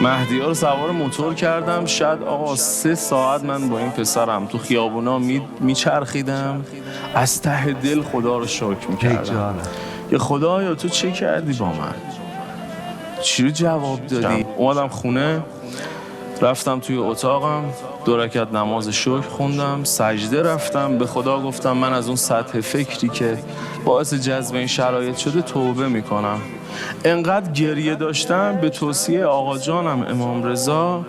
مهدی‌ها رو سوار موتور کردم. شاید آقا 3 ساعت من با این پسرم تو خیابونا میچرخیدم، از ته دل خدا رو شکر میکردم. یه خدایا تو چه کردی با من؟ چی رو جواب دادی؟ اومدم خونه، رفتم توی اتاقم، 2 رکعت نماز شکر خوندم، سجده رفتم، به خدا گفتم من از اون سطح فکری که باعث جذب این شرایط شده توبه میکنم. انقدر گریه داشتم به توصیه آقا جانم امام رضا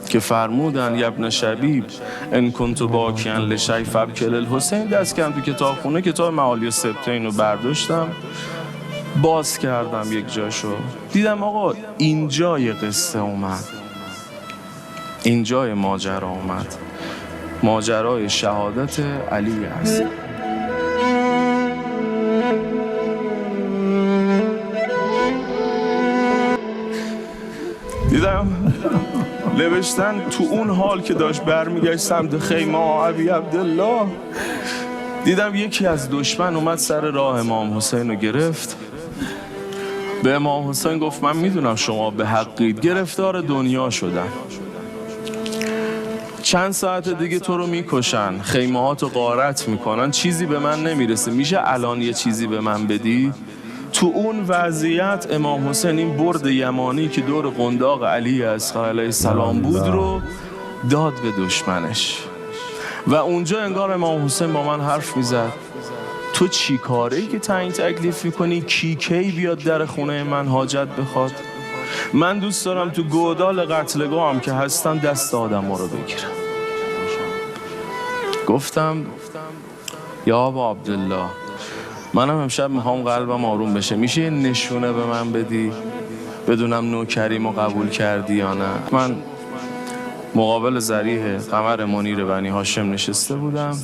که فرمودن یبن شبیب ان کنت باکیان لشیء فابکی للحسین، دست کردم تو کتابخونه، کتاب معالی سبتین رو برداشتم، باز کردم یک جاشو، دیدم آقا اینجای قصه اومد، اینجای ماجرا اومد، ماجرای شهادت علی است. دیدم نوشتن تو اون حال که داشت برمیگشت سمت خیمه ابی عبدالله، دیدم یکی از دشمن اومد سر راه امام حسین رو گرفت، به امام حسین گفت من میدونم شما به حقید، گرفتار دنیا شدن، چند ساعت دیگه تو رو میکشن، خیمه ها تو غارت میکنن، چیزی به من نمیرسه، میشه الان یه چیزی به من بدی؟ تو اون وضعیت امام حسین این برد یمانی که دور قنداق علی اصغر علیه السلام بود رو داد به دشمنش و اونجا انگار امام حسین با من حرف میزد، تو چی کاری که تعیین تکلیف میکنی کی بیاد در خونه من حاجت بخواد؟ من دوست دارم تو گودال قتلگاهم که هستم دست آدم رو بگیرم. گفتم یا ابا عبدالله منم امشب میخوام قلبم آروم بشه، میشه یه نشونه به من بدی بدونم نوکریمو قبول کردی یا نه؟ من مقابل ذریح قمر منیر بنی هاشم نشسته بودم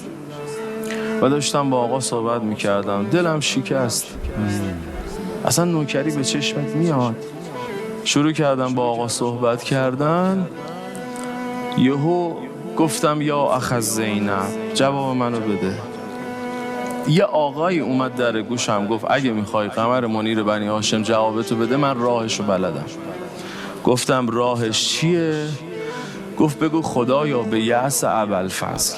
و داشتم با آقا صحبت میکردم، دلم شکست، اصلا نوکری به چشمت میاد. شروع کردم با آقا صحبت کردن، یهو گفتم یا اخ زینب جواب منو بده. یه آقایی اومد در گوشم گفت اگه میخوای قمر منیر بنی هاشم جوابتو بده من راهشو بلدم. گفتم راهش چیه؟ گفت بگو خدایا به یأس ابوالفضل.